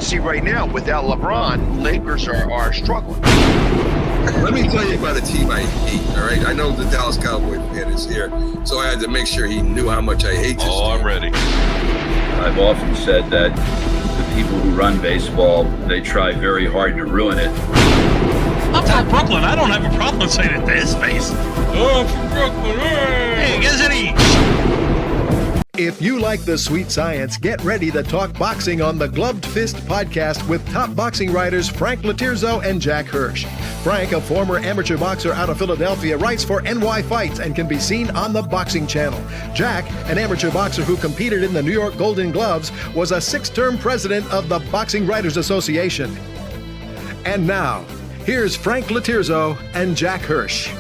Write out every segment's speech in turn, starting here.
see right now, without LeBron, Lakers are struggling. Let me tell you about a team I hate, all right? I know the Dallas Cowboy fan is here, so I had to make sure he knew how much I hate this team. I'm ready. I've often said that the people who run baseball, they try very hard to ruin it. I'm from Brooklyn. I don't have a problem saying it to his face. Oh, I'm from Brooklyn. Hey, guess any? If you like the sweet science, get ready to talk boxing on the Gloved Fist podcast with top boxing writers Frank Latirzo and Jack Hirsch. Frank, a former amateur boxer out of Philadelphia, writes for NY Fights and can be seen on the Boxing Channel. Jack, an amateur boxer who competed in the New York Golden Gloves, was a 6-term president of the Boxing Writers Association. And now, here's Frank Latirzo and Jack Hirsch.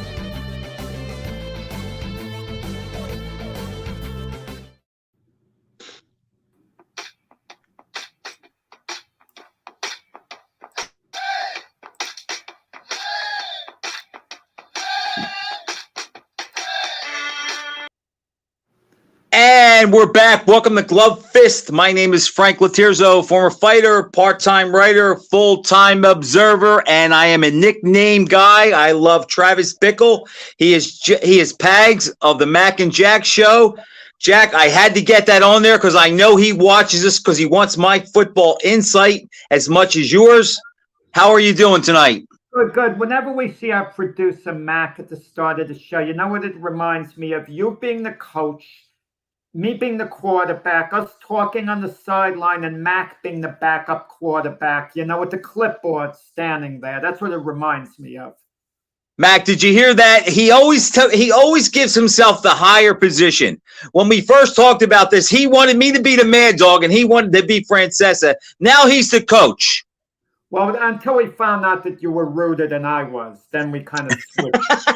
And we're back. Welcome to Glove Fist. My name is Frank Latirzo, former fighter, part-time writer, full-time observer, and I am a nickname guy. I love Travis Bickle. He is Pags of the Mac and Jack show. Jack, I had to get that on there because I know he watches this because he wants my football insight as much as yours. How are you doing tonight? Good. Whenever we see our producer, Mac, at the start of the show, you know what it reminds me of? You being the coach, me being the quarterback, us talking on the sideline, and Mac being the backup quarterback, you know, with the clipboard standing there. That's what it reminds me of. Mac, did you hear that? He always gives himself the higher position. When we first talked about this, he wanted me to be the mad dog, and he wanted to be Francesa. Now he's the coach. Well, until we found out that you were ruder than I was, then we kind of switched.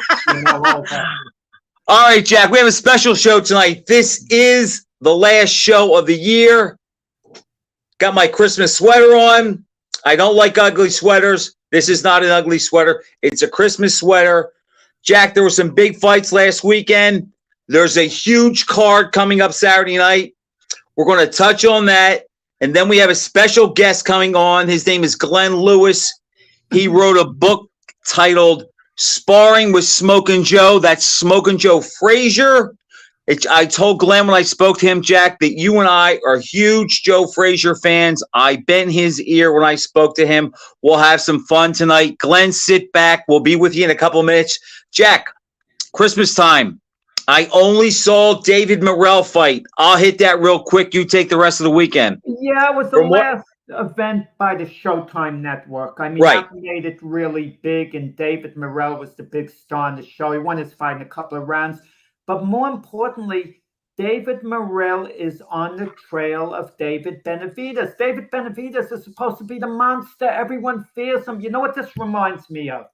All right, Jack, we have a special show tonight. This is the last show of the year. Got my Christmas sweater on. I don't like ugly sweaters. This is not an ugly sweater. It's a Christmas sweater. Jack, there were some big fights last weekend. There's a huge card coming up Saturday night. We're going to touch on that. And then we have a special guest coming on. His name is Glenn Lewis. He wrote a book titled Sparring with Smokin' Joe. That's Smokin' Joe Frazier. I told Glenn when I spoke to him, Jack, that you and I are huge Joe Frazier fans. I bent his ear when I spoke to him. We'll have some fun tonight. Glenn, sit back. We'll be with you in a couple of minutes. Jack, Christmas time. I only saw David Morrell fight. I'll hit that real quick. You take the rest of the weekend. Yeah, it was the last event by the Showtime Network. I mean, that made it really big, and David Morrell was the big star on the show. He won his fight in a couple of rounds. But more importantly, David Morrell is on the trail of David Benavidez. David Benavidez is supposed to be the monster. Everyone fears him. You know what this reminds me of,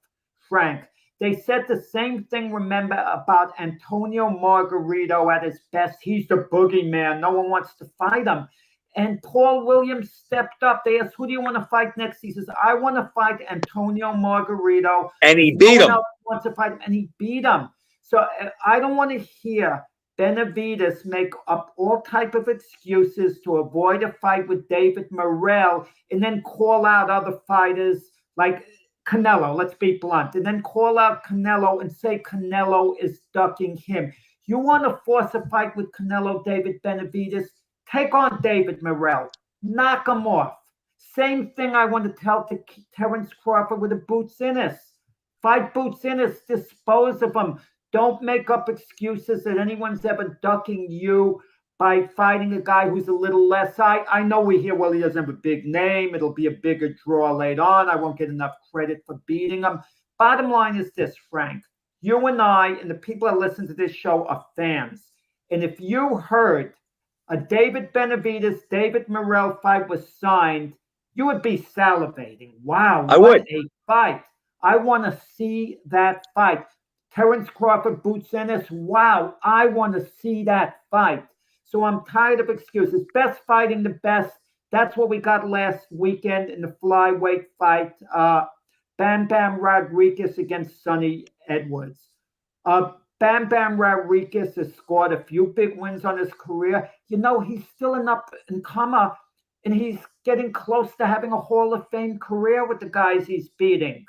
Frank? They said the same thing, remember, about Antonio Margarito at his best. He's the boogeyman. No one wants to fight him. And Paul Williams stepped up. They asked, who do you want to fight next? He says, I want to fight Antonio Margarito. And he beat him. No one else wants to fight him, and he beat him. So I don't want to hear Benavidez make up all type of excuses to avoid a fight with David Morrell and then call out other fighters like Canelo, let's be blunt, and then call out Canelo and say Canelo is ducking him. You want to force a fight with Canelo, David Benavidez? Take on David Morrell. Knock him off. Same thing I want to tell to Terence Crawford with the Boots Ennis. Fight Boots Ennis. Dispose of him. Don't make up excuses that anyone's ever ducking you by fighting a guy who's a little less. I know we hear, well, he doesn't have a big name. It'll be a bigger draw later on. I won't get enough credit for beating him. Bottom line is this, Frank. You and I and the people that listen to this show are fans. And if you heard a David Benavidez, David Morrell fight was signed, you would be salivating. Wow, I what would. a fight. I want to see that fight. Terence Crawford, Boots Ennis, wow, I want to see that fight. So I'm tired of excuses. Best fighting the best. That's what we got last weekend in the flyweight fight. Bam Bam Rodriguez against Sonny Edwards. Bam Bam Rodriguez has scored a few big wins on his career. You know, he's still an up-and-comer. and he's getting close to having a Hall of Fame career with the guys he's beating.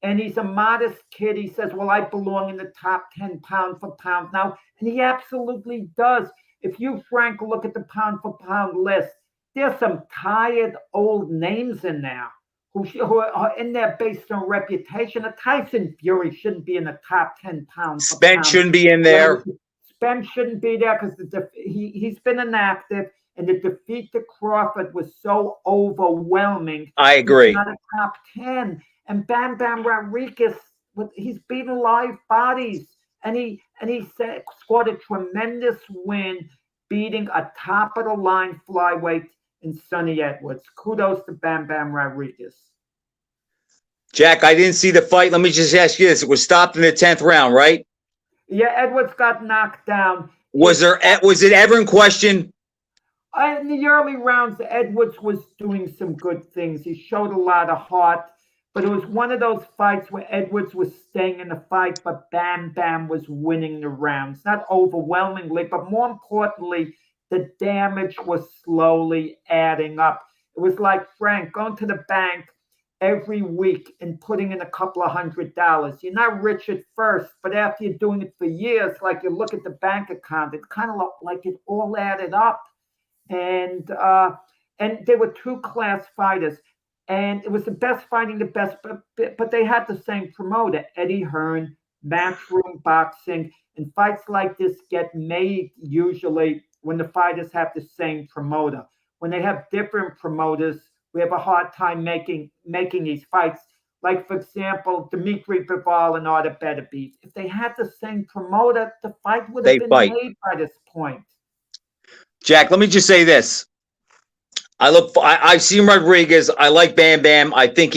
And he's a modest kid. He says, well, I belong in the top 10 pound for pound now. And he absolutely does. If you, Frank, look at the pound for pound list, there's some tired old names in there who are in there based on reputation. A Tyson Fury shouldn't be in the top 10 pounds. Spence shouldn't be in there. Spence shouldn't be there because he's been inactive, and the defeat to Crawford was so overwhelming. I agree. He's not a top 10. And Bam Bam Rodriguez, he's beaten live bodies, and he scored a tremendous win, beating a top of the line flyweight in Sonny Edwards. Kudos to Bam Bam Rodriguez. Jack, I didn't see the fight. Let me just ask you this: it was stopped in the 10th round, right? Yeah, Edwards got knocked down. Was it ever in question? In the early rounds, Edwards was doing some good things. He showed a lot of heart. But it was one of those fights where Edwards was staying in the fight, but Bam Bam was winning the rounds. Not overwhelmingly, but more importantly, the damage was slowly adding up. It was like, Frank, going to the bank every week and putting in a couple of $100. You're not rich at first, but after you're doing it for years, like you look at the bank account, it kind of looked like it all added up. And there were two class fighters. And it was the best fighting the best, but they had the same promoter, Eddie Hearn, Matchroom Boxing. And fights like this get made usually when the fighters have the same promoter. When they have different promoters, we have a hard time making these fights. Like, for example, Dimitri Bivol and Artur Beterbiev. If they had the same promoter, the fight would have been made by this point. Jack, let me just say this. I've seen Rodriguez. I like Bam Bam. I think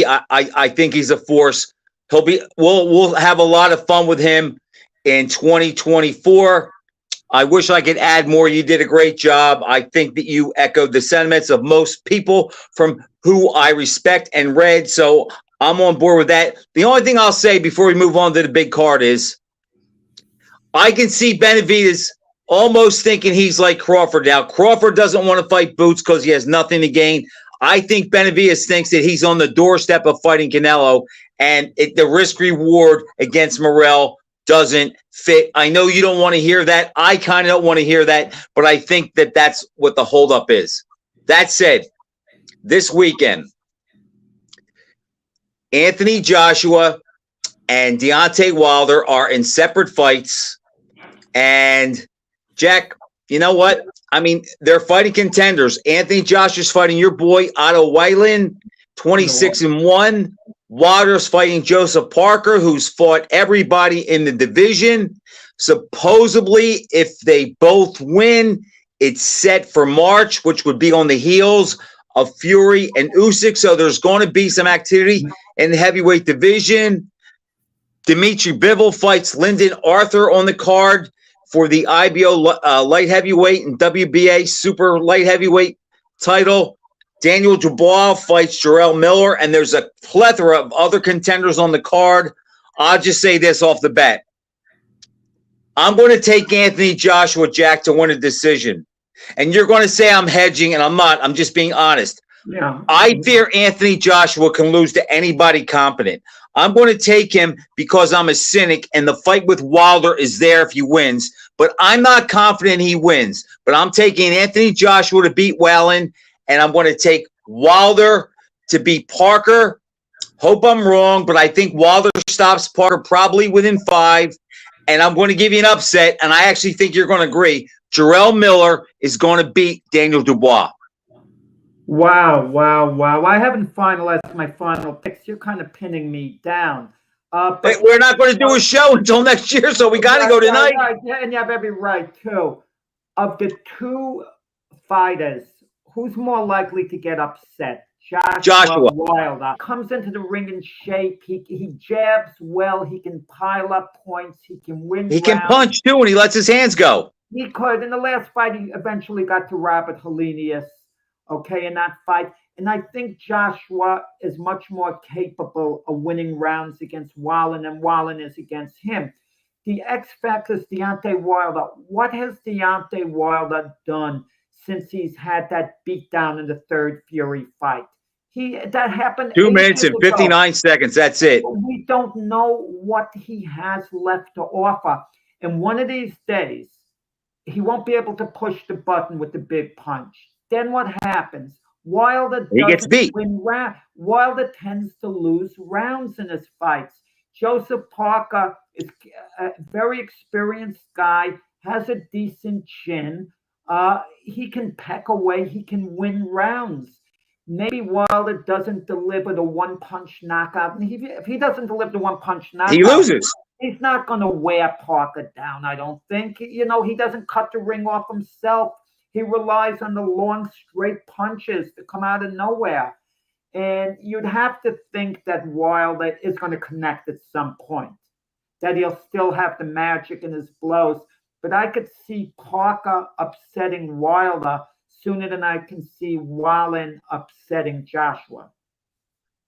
he's a force. We'll have a lot of fun with him in 2024. I wish I could add more. You did a great job. I think that you echoed the sentiments of most people from who I respect and read. So I'm on board with that. The only thing I'll say before we move on to the big card is I can see Benavidez almost thinking he's like Crawford. Now, Crawford doesn't want to fight Boots because he has nothing to gain. I think Benavidez thinks that he's on the doorstep of fighting Canelo, and the risk-reward against Morrell doesn't fit. I know you don't want to hear that. I kind of don't want to hear that, but I think that that's what the holdup is. That said, this weekend, Anthony Joshua and Deontay Wilder are in separate fights, and Jack, you know what? I mean, they're fighting contenders. Anthony Joshua's fighting your boy, Otto Wallin, 26-1. Wilder's fighting Joseph Parker, who's fought everybody in the division. Supposedly, if they both win, it's set for March, which would be on the heels of Fury and Usyk. So there's going to be some activity in the heavyweight division. Dimitri Bivol fights Lyndon Arthur on the card for the IBO light heavyweight and WBA super light heavyweight title. Daniel Dubois fights Jarrell Miller, and there's a plethora of other contenders on the card. I'll just say this off the bat. I'm going to take Anthony Joshua, Jack, to win a decision. And you're going to say I'm hedging, and I'm not. I'm just being honest. Yeah. I fear Anthony Joshua can lose to anybody competent. I'm going to take him because I'm a cynic, and the fight with Wilder is there if he wins. But I'm not confident he wins. But I'm taking Anthony Joshua to beat Wallin, and I'm going to take Wilder to beat Parker. Hope I'm wrong, but I think Wilder stops Parker probably within 5. And I'm going to give you an upset, and I actually think you're going to agree. Jarrell Miller is going to beat Daniel Dubois. Wow. I haven't finalized my final picks. You're kind of pinning me down. But we're not going to do a show until next year, so we got to go tonight. Right. Yeah, and you have every right, too. Of the two fighters, who's more likely to get upset? Joshua Wilder comes into the ring in shape. He jabs well. He can pile up points. He can win. He can punch, too, and he lets his hands go. He could. In the last fight, he eventually got to Robert Helenius, in that fight. And I think Joshua is much more capable of winning rounds against Wallin than Wallin is against him. The X factor is Deontay Wilder. What has Deontay Wilder done since he's had that beatdown in the third Fury fight. That happened 2 minutes and 59 seconds. That's it. We don't know what he has left to offer. And one of these days, he won't be able to push the button with the big punch. Then what happens? Wilder gets beat. Wilder tends to lose rounds in his fights. Joseph Parker is a very experienced guy, has a decent chin. He can peck away. He can win rounds. Maybe Wilder doesn't deliver the one-punch knockout. And if he doesn't deliver the one-punch knockout, he loses. He's not going to wear Parker down, I don't think. He doesn't cut the ring off himself. He relies on the long, straight punches to come out of nowhere. And you'd have to think that Wilder is going to connect at some point, that he'll still have the magic in his blows. But I could see Parker upsetting Wilder sooner than I can see Wallin upsetting Joshua.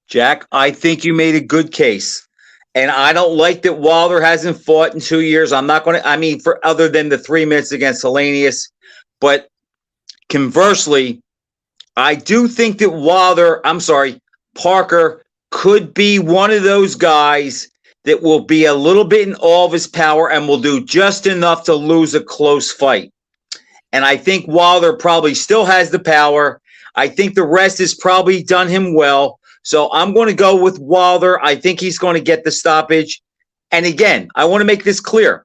Jack, I think you made a good case. And I don't like that Wilder hasn't fought in 2 years. I'm not going to, for other than the 3 minutes against Helenius. But conversely, I do think that Parker could be one of those guys that will be a little bit in awe of his power and will do just enough to lose a close fight. And I think Wilder probably still has the power. I think the rest has probably done him well. So I'm going to go with Wilder. I think he's going to get the stoppage. And again, I want to make this clear.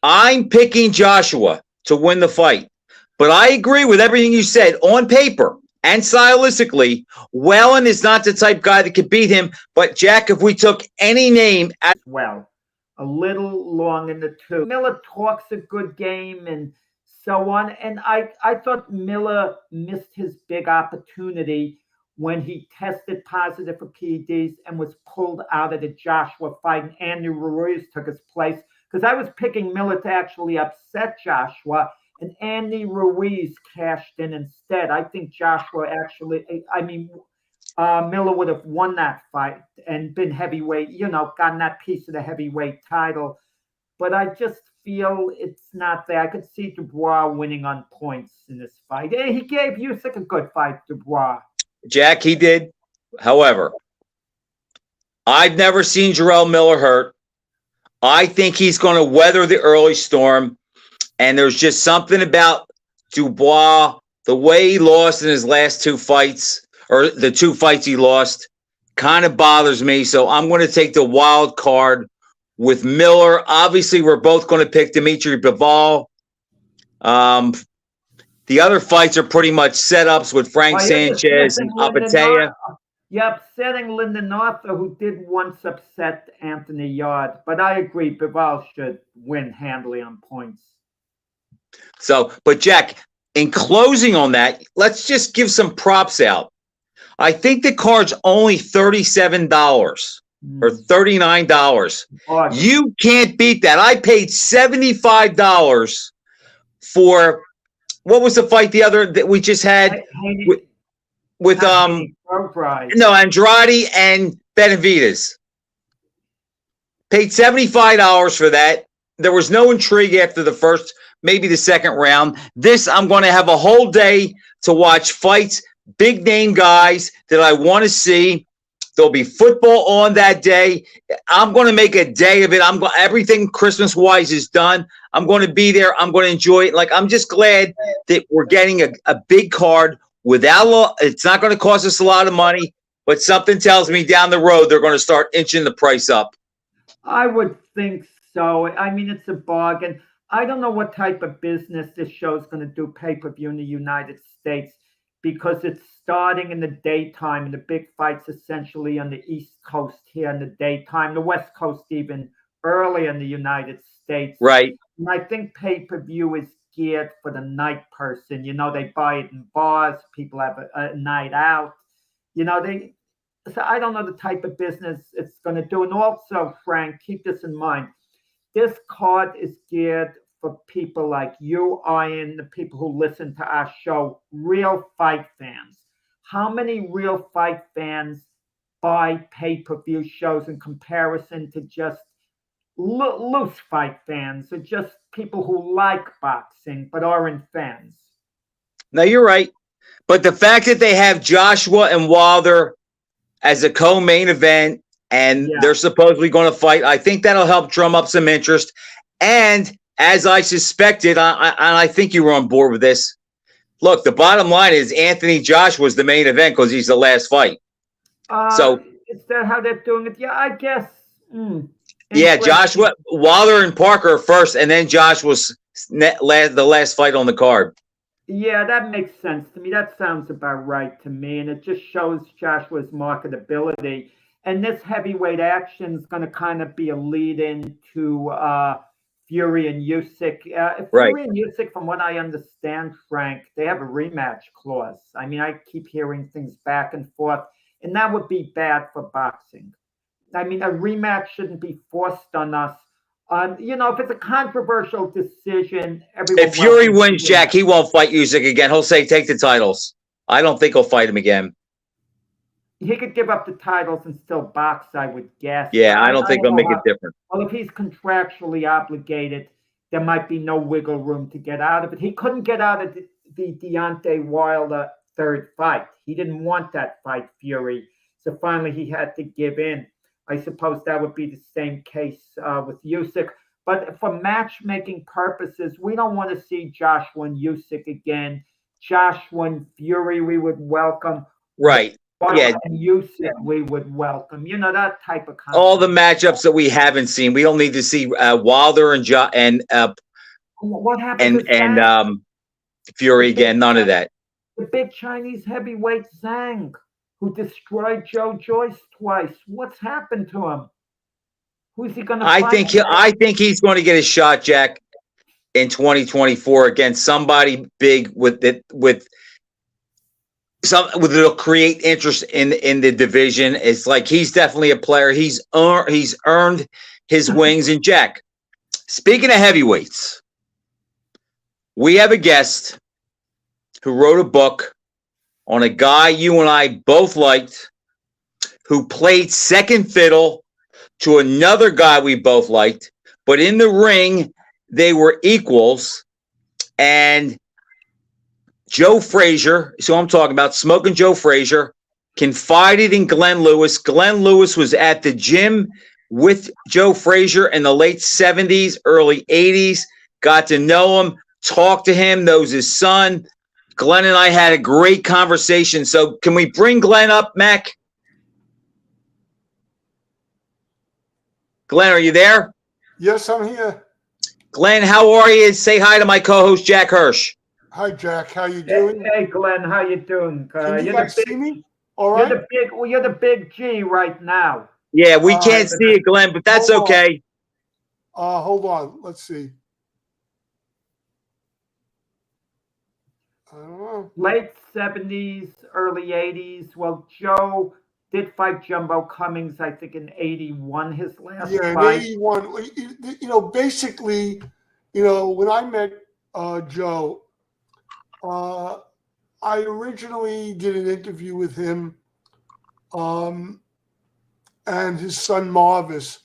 I'm picking Joshua to win the fight. But I agree with everything you said on paper and stylistically. Wallin is not the type guy that could beat him. But Jack, if we took any name as well, a little long in the tooth. Miller talks a good game and so on. And I thought Miller missed his big opportunity when he tested positive for PEDs and was pulled out of the Joshua fight, and Andy Ruiz took his place. Because I was picking Miller to actually upset Joshua, and Andy Ruiz cashed in instead. I think Joshua Miller would have won that fight and been heavyweight, gotten that piece of the heavyweight title. But I just feel it's not there. I could see Dubois winning on points in this fight. He gave Usyk a good fight, Dubois. Jack, he did. However, I've never seen Jarrell Miller hurt. I think he's going to weather the early storm. And there's just something about Dubois, the way he lost in his last two fights, or the two fights he lost, kind of bothers me. So I'm going to take the wild card with Miller. Obviously, we're both going to pick Dimitri Bivol. The other fights are pretty much setups with Frank Sanchez and Apatea. You're upsetting Lyndon Arthur, who did once upset Anthony Yard. But I agree, Bivol should win handily on points. So, but Jack, in closing on that, let's just give some props out. I think the card's only $37 or $39. Awesome. You can't beat that. I paid $75 for, what was the fight that we just had with Andrade and Benavidez. Paid $75 for that. There was no intrigue after the first, maybe the second round. This, I'm going to have a whole day to watch fights, big name guys that I want to see. There'll be football on that day. I'm going to make a day of it. Everything Christmas wise is done. I'm going to be there. I'm going to enjoy it. I'm just glad that we're getting a big card without. It's not going to cost us a lot of money, but something tells me down the road they're going to start inching the price up. I would think so. It's a bargain. I don't know what type of business this show is going to do pay-per-view in the United States, because it's starting in the daytime, and the big fights essentially on the East Coast here in the daytime, the West Coast even early in the United States. Right. And I think pay-per-view is geared for the night person. They buy it in bars. People have a night out. So I don't know the type of business it's going to do. And also, Frank, keep this in mind. This card is geared for people like you, Ian, the people who listen to our show, real fight fans. How many real fight fans buy pay-per-view shows in comparison to just loose fight fans, or just people who like boxing but aren't fans? No, you're right. But the fact that they have Joshua and Wilder as a co-main event and they're supposedly going to fight, I think that'll help drum up some interest. And as I suspected, I think you were on board with this. Look, the bottom line is Anthony Joshua was the main event because he's the last fight. So is that how they're doing it? Yeah, I guess. Yeah, Joshua, Wilder and Parker first, and then Joshua's the last fight on the card. Yeah, that makes sense to me. That sounds about right to me, and it just shows Joshua's marketability. And this heavyweight action is going to kind of be a lead-in to Fury and Usyk. Fury and Usyk, from what I understand, Frank, they have a rematch clause. I mean, I keep hearing things back and forth, and that would be bad for boxing. I mean, a rematch shouldn't be forced on us. If it's a controversial decision, if Fury wins, Jack, he won't fight Usyk again. He'll say, take the titles. I don't think he'll fight him again. He could give up the titles and still box, I would guess. Yeah, I don't think it'll make a difference. Well, if he's contractually obligated, there might be no wiggle room to get out of it. He couldn't get out of the Deontay Wilder third fight. He didn't want that fight, Fury. So finally he had to give in. I suppose that would be the same case with Usyk. But for matchmaking purposes, we don't want to see Joshua and Usyk again. Joshua and Fury, we would welcome. Right. Yeah. And Usyk, we would welcome. That type of concept. All the matchups that we haven't seen. We don't need to see Wilder and what happened and Fury again. None of that. The big Chinese heavyweight Zhang, who destroyed Joe Joyce twice. What's happened to him? Who's he going to fight? I think he's going to get a shot, Jack, in 2024 against somebody big it'll create interest in the division. It's like he's definitely a player. He's earned his wings. And Jack, speaking of heavyweights, we have a guest who wrote a book on a guy you and I both liked, who played second fiddle to another guy we both liked, but in the ring, they were equals. And Joe Frazier, so I'm talking about, Smoking Joe Frazier, confided in Glenn Lewis. Glenn Lewis was at the gym with Joe Frazier in the late 70s, early 80s, got to know him, talked to him, knows his son. Glenn and I had a great conversation. So can we bring Glenn up, Mac? Glenn, are you there? Yes, I'm here. Glenn, how are you? Say hi to my co-host, Jack Hirsch. Hi, Jack. How you doing? Hey, Glenn. How you doing? Can you guys see me? All right. You're the big G right now. Yeah, we can't see it, Glenn, but that's okay. Hold on. Let's see. I don't know. Late 70s, early 80s. Well, Joe did fight Jumbo Cummings, I think, in 81, his last fight. In 81. Basically, when I met Joe, I originally did an interview with him and his son Marvis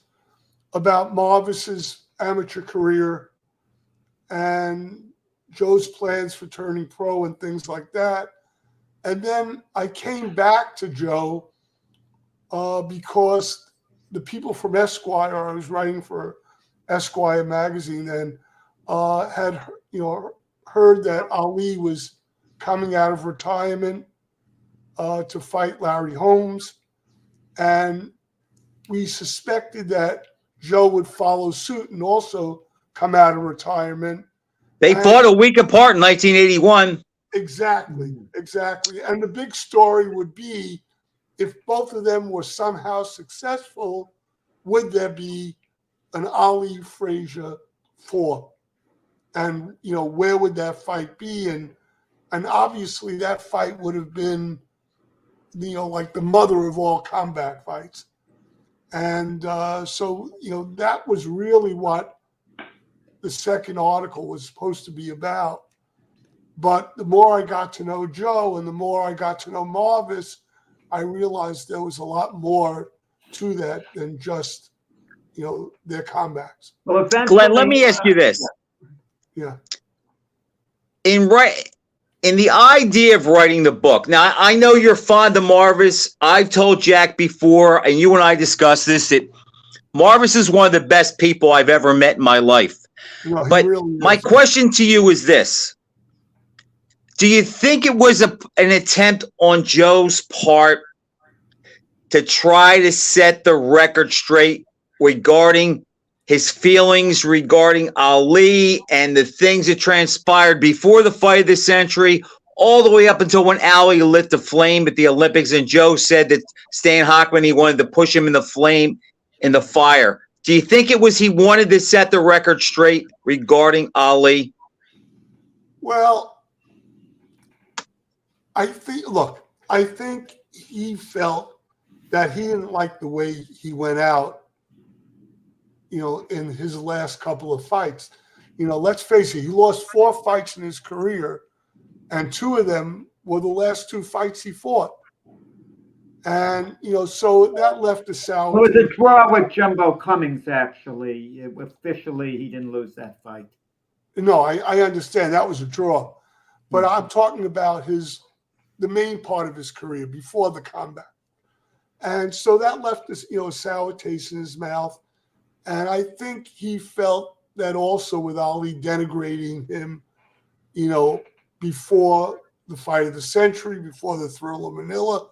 about Marvis's amateur career and Joe's plans for turning pro and things like that. And then I came back to Joe because the people from Esquire, I was writing for Esquire magazine, and had heard that Ali was coming out of retirement to fight Larry Holmes, and we suspected that Joe would follow suit and also come out of retirement. They fought a week apart in 1981. Exactly. And the big story would be, if both of them were somehow successful, would there be an Ali Frazier 4? And where would that fight be? And obviously that fight would have been, like the mother of all combat fights. And so that was really what the second article was supposed to be about. But the more I got to know Joe and the more I got to know Marvis, I realized there was a lot more to that than just their combats. Well, Glenn, let me ask you this. Yeah. in the idea of writing the book, now I know you're fond of Marvis. I've told Jack before, and you and I discussed this, that Marvis is one of the best people I've ever met in my life. No, he But really my is. question to you is this. Do you think it was an attempt on Joe's part to try to set the record straight regarding his feelings regarding Ali and the things that transpired before the fight of the century, all the way up until when Ali lit the flame at the Olympics and Joe said that Stan Hochman, he wanted to push him in the flame, in the fire. Do you think it was he wanted to set the record straight regarding Ali? Well, I think he felt that he didn't like the way he went out, in his last couple of fights. Let's face it, he lost 4 fights in his career, and 2 of them were the last 2 fights he fought. And, so that left a sour. It was a draw with Jumbo Cummings, actually. Officially, he didn't lose that fight. No, I understand that was a draw. But I'm talking about the main part of his career before the combat. And so that left this, a sour taste in his mouth. And I think he felt that also with Ali denigrating him, before the fight of the century, before the Thrill of Manila,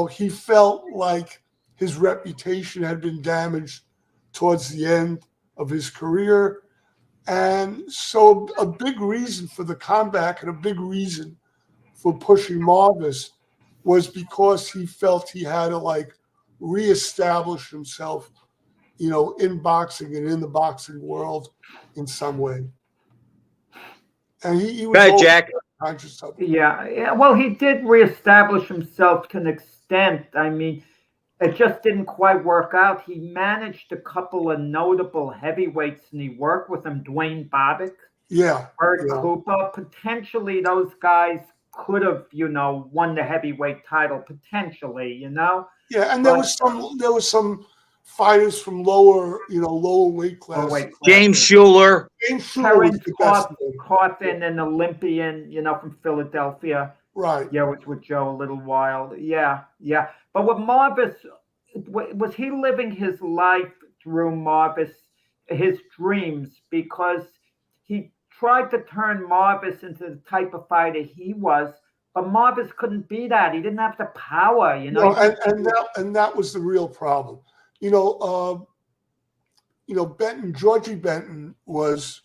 he felt like his reputation had been damaged towards the end of his career. And so a big reason for the comeback and a big reason for pushing Marvis was because he felt he had to reestablish himself, in boxing and in the boxing world in some way. And he was Go ahead, Jack. conscious of it. Yeah. Well, he did reestablish himself to an extent. I mean, it just didn't quite work out. He managed a couple of notable heavyweights, and he worked with them, Dwayne Bobbitt, Yeah. Bert yeah. Cooper. Potentially, those guys could have, won the heavyweight title. Potentially, Yeah, and there was some fighters from lower weight class. James Schuler. James Schuler was Terrence the best. Coffin, an Olympian, from Philadelphia. Right. Yeah, was with Joe a little while. Yeah. But with Marvis, was he living his life through Marvis, his dreams? Because he tried to turn Marvis into the type of fighter he was, but Marvis couldn't be that. He didn't have the power, No, and that was the real problem. Georgie Benton was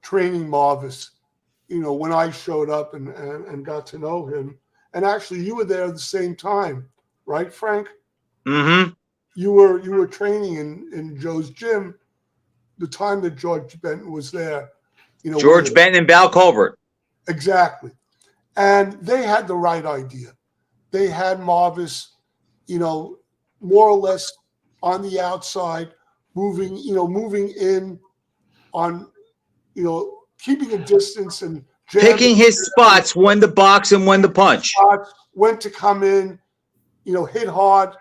training Marvis, when I showed up and got to know him. And actually, you were there at the same time, right, Frank? Mm-hmm. You were training in Joe's gym the time that George Benton was there. George Benton and Val Colbert. Exactly. And they had the right idea. They had Marvis, more or less on the outside, moving in on, keeping a distance and Picking his spots, when to box and when to punch. When to come in, hit hard,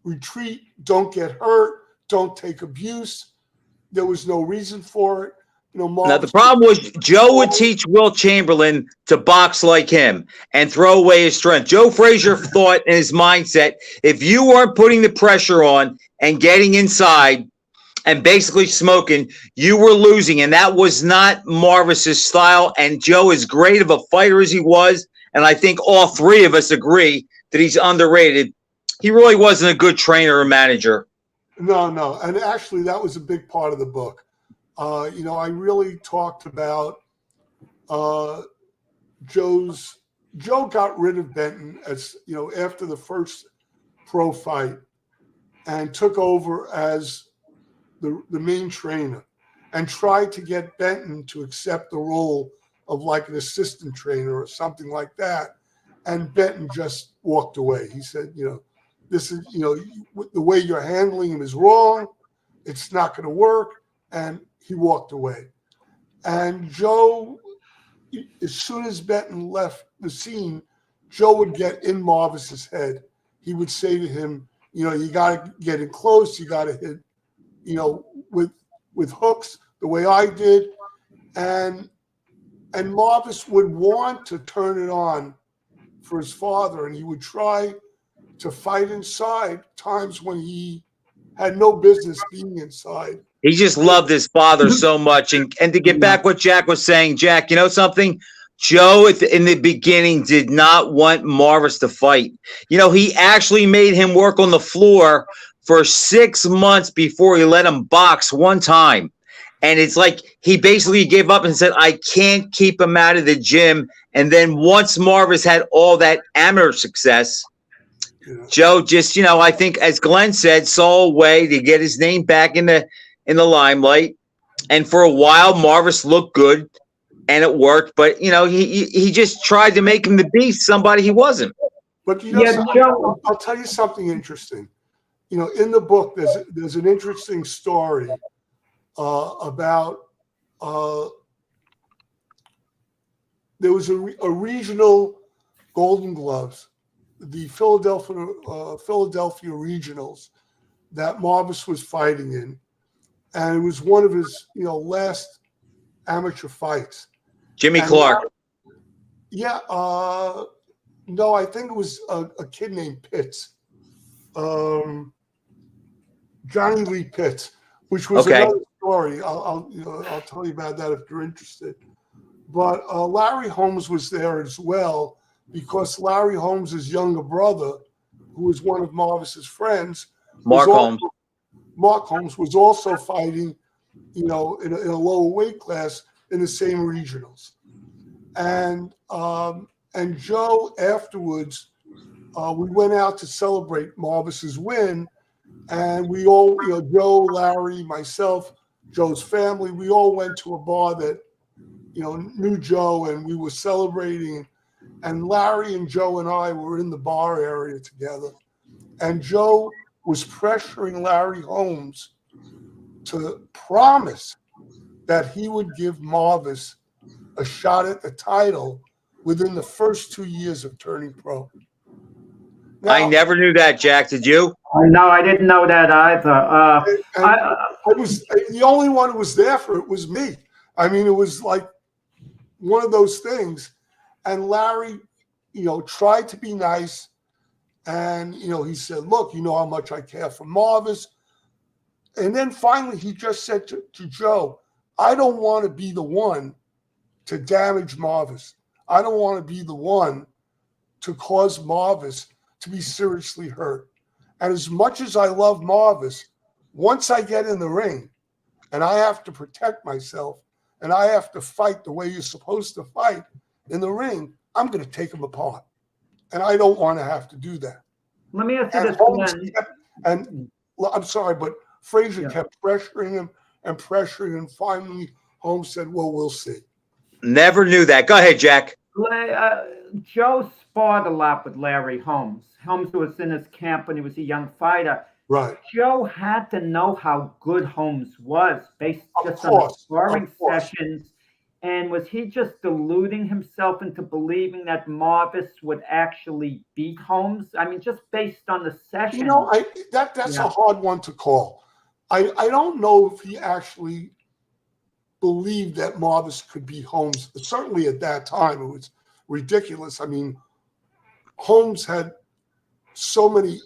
retreat, don't get hurt, don't take abuse. There was no reason for it. Now, the problem was Joe would teach Will Chamberlain to box like him and throw away his strength. Joe Frazier thought in his mindset, if you weren't putting the pressure on and getting inside and basically smoking, you were losing. And that was not Marvis's style. And Joe, as great of a fighter as he was, and I think all 3 of us agree that he's underrated, he really wasn't a good trainer or manager. No. And actually, that was a big part of the book. I really talked about Joe got rid of Benton after the first pro fight and took over as the main trainer and tried to get Benton to accept the role of like an assistant trainer or something like that. And Benton just walked away. He said, this is, the way you're handling him is wrong. It's not going to work. And he walked away. And Joe, as soon as Benton left the scene, Joe would get in Marvis's head. He would say to him, you got to get in close. You got to hit, with hooks the way I did. And And Marvis would want to turn it on for his father, and he would try to fight inside times when he had no business being inside. He just loved his father so much. And to get back what Jack was saying, Jack, you know something? Joe in the beginning did not want Marvis to fight. You know, he actually made him work on the floor for 6 months before he let him box one time. And it's like he basically gave up and said, I can't keep him out of the gym. And then once Marvis had all that amateur success, Joe just, you know, I think, as Glenn said, saw a way to get his name back in the limelight. And for a while, Marvis looked good. And it worked, but you know he just tried to make him to be somebody he wasn't. But you know, I'll tell you something interesting. You know, in the book, there's an interesting story about there was a regional Golden Gloves, the Philadelphia Regionals that Marvis was fighting in, and it was one of his last amateur fights. Jimmy Clark. Yeah. No, I think it was a kid named Pitts. Johnny Lee Pitts, which was another story. I'll tell you about that if you're interested. But Larry Holmes was there as well, because Larry Holmes' younger brother, who was one of Marvis's friends, Mark Holmes was also fighting, in a lower weight class in the same regionals. And Joe, afterwards, we went out to celebrate Marvis's win, and we all, Joe, Larry, myself, Joe's family, we all went to a bar that, knew Joe, and we were celebrating. And Larry and Joe and I were in the bar area together, and Joe was pressuring Larry Holmes to promise that he would give Marvis a shot at the title within the first 2 years of turning pro. Now, I never knew that, Jack. Did you? No, I didn't know that either. I was the only one who was there for it was me. I mean, it was like one of those things. And Larry, tried to be nice. And, he said, look, you know how much I care for Marvis. And then finally, he just said to Joe, I don't want to be the one to damage Marvis. I don't want to be the one to cause Marvis to be seriously hurt. And as much as I love Marvis, once I get in the ring and I have to protect myself and I have to fight the way you're supposed to fight in the ring, I'm going to take him apart. And I don't want to have to do that. Let me ask you this. And I'm sorry, but Frazier kept pressuring him and pressuring him. Finally, Holmes said, well, we'll see. Never knew that. Go ahead, Jack. Joe sparred a lot with Larry Holmes. Holmes was in his camp when he was a young fighter. Right. Joe had to know how good Holmes was based just on the sparring sessions. And was he just deluding himself into believing that Marvis would actually beat Holmes? I mean, just based on the session. That's a hard one to call. I don't know if he actually believed that Marvis could beat Holmes. Certainly at that time, it was ridiculous. I mean, Holmes had so many,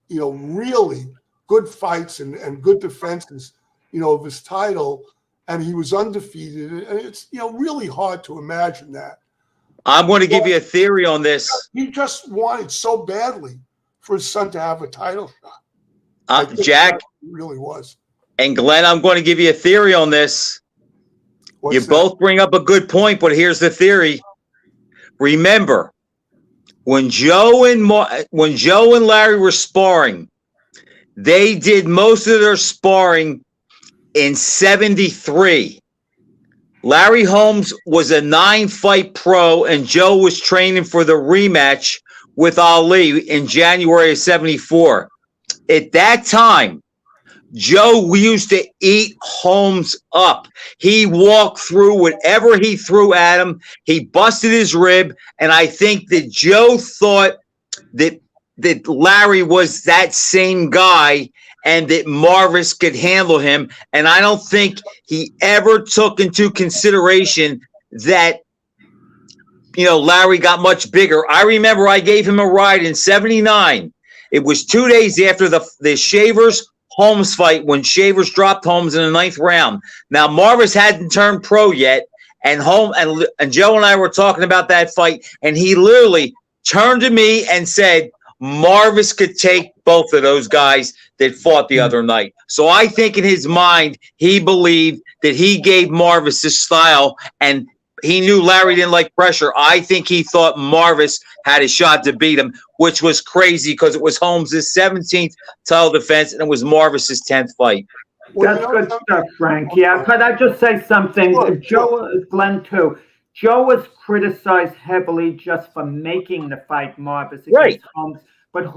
really good fights and good defenses, of his title, and he was undefeated. And it's, really hard to imagine that. I'm going to give you a theory on this. He just wanted so badly for his son to have a title shot. Jack, really was. And Glenn, I'm going to give you a theory on this. You both bring up a good point, but here's the theory. Remember, when Joe and Larry were sparring, they did most of their sparring in 73. Larry Holmes was a 9-fight pro, and Joe was training for the rematch with Ali in January of 74. At that time, Joe used to eat Holmes up. He walked through whatever he threw at him. He busted his rib. And I think that Joe thought that Larry was that same guy and that Marvis could handle him. And I don't think he ever took into consideration that Larry got much bigger. I remember I gave him a ride in '79. It was 2 days after the Shavers Holmes fight when Shavers dropped Holmes in the 9th round. Now Marvis hadn't turned pro yet, and Joe and I were talking about that fight, and he literally turned to me and said Marvis could take both of those guys that fought the other night. So I think in his mind he believed that he gave Marvis his style, and he knew Larry didn't like pressure. I think he thought Marvis had a shot to beat him, which was crazy because it was Holmes' 17th title defense and it was Marvis' 10th fight. That's good stuff, Frank. Yeah, could I just say something? Glenn too. Joe was criticized heavily just for making the fight Marvis against Holmes. But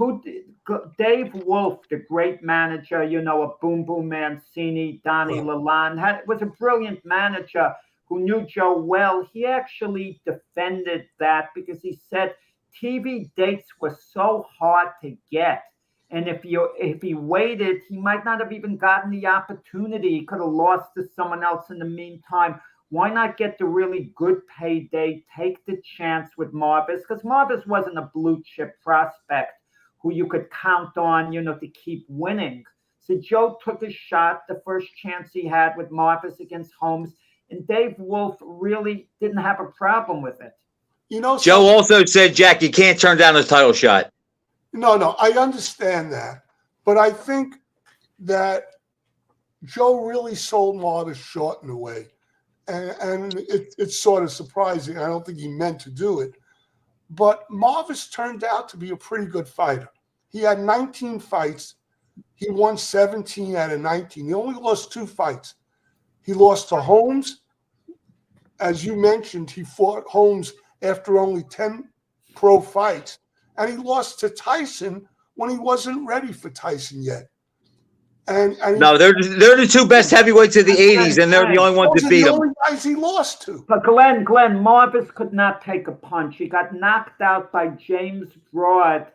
Dave Wolf, the great manager, a Boom Boom Mancini, Donnie Lalonde, was a brilliant manager who knew Joe well. He actually defended that because he said TV dates were so hard to get. And if he waited, he might not have even gotten the opportunity. He could have lost to someone else in the meantime. Why not get the really good payday, take the chance with Marvis? Because Marvis wasn't a blue chip prospect who you could count on, to keep winning. So Joe took a shot, the first chance he had with Marvis against Holmes. And Dave Wolf really didn't have a problem with it. Joe also said, Jack, you can't turn down a title shot. No, I understand that. But I think that Joe really sold Marvis short in a way. And it's sort of surprising. I don't think he meant to do it. But Marvis turned out to be a pretty good fighter. He had 19 fights. He won 17 out of 19. He only lost 2 fights. He lost to Holmes. As you mentioned, he fought Holmes after only 10 pro fights. And he lost to Tyson when he wasn't ready for Tyson yet. No, they're the 2 best heavyweights of the 80s, and they're the only ones that beat him. Those are the only guys he lost to. But Glenn, Marvis could not take a punch. He got knocked out by James Broad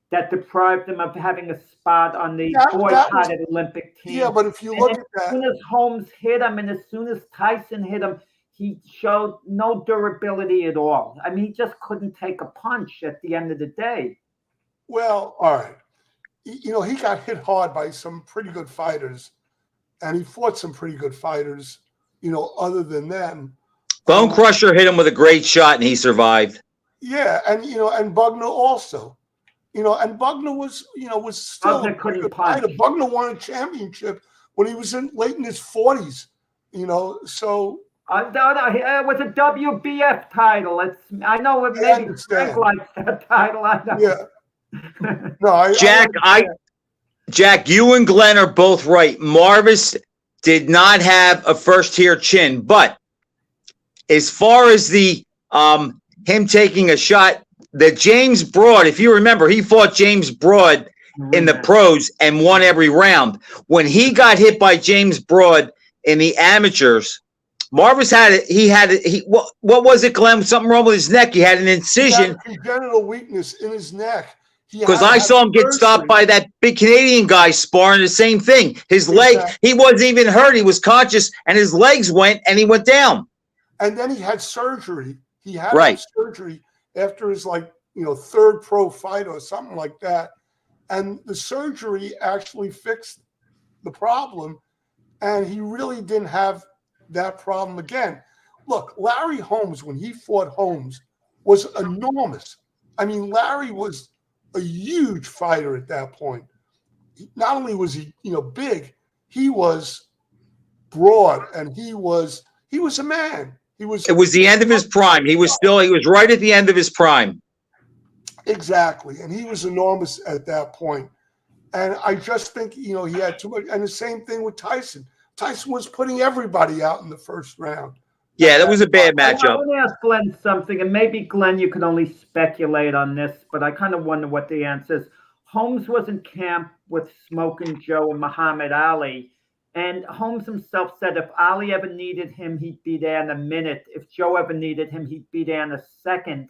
that deprived him of having a spot on the boycotted Olympic team. Yeah, but if you look at that. As soon as Holmes hit him and as soon as Tyson hit him, he showed no durability at all. I mean, he just couldn't take a punch at the end of the day. Well, all right. He got hit hard by some pretty good fighters, and he fought some pretty good fighters, other than them. Bone Crusher hit him with a great shot, and he survived. Yeah, and, and Bugner also. And Bugner was still Bugner couldn't punch. Bugner won a championship when he was late in his 40s, so. It was a WBF title. I know maybe Frank likes that title. I know. Yeah. No, Jack, you and Glenn are both right. Marvis did not have a first-tier chin, but as far as the him taking a shot, the James Broad, if you remember, he fought James Broad in the pros and won every round. When he got hit by James Broad in the amateurs, Marvis what was it, Glenn? Something wrong with his neck. He had an incision. He had congenital weakness in his neck. Because I saw him get stopped by that big Canadian guy sparring the same thing. His leg, he wasn't even hurt. He was conscious, and his legs went, and he went down. And then he had surgery. He had surgery after his 3rd pro fight or something like that. And the surgery actually fixed the problem, and he really didn't have that problem again. Look, Larry Holmes, when he fought Holmes, was enormous. I mean, Larry was a huge fighter at that point. Not only was he, big, he was broad, and he was a man. It was the end of his prime. He was right at the end of his prime. Exactly. And he was enormous at that point. And I just think, he had too much. And the same thing with Tyson. Tyson was putting everybody out in the first round. Yeah, that was a bad matchup. I want to ask Glenn something, and maybe, Glenn, you can only speculate on this, but I kind of wonder what the answer is. Holmes was in camp with Smokin' Joe and Muhammad Ali, and Holmes himself said if Ali ever needed him, he'd be there in a minute. If Joe ever needed him, he'd be there in a second.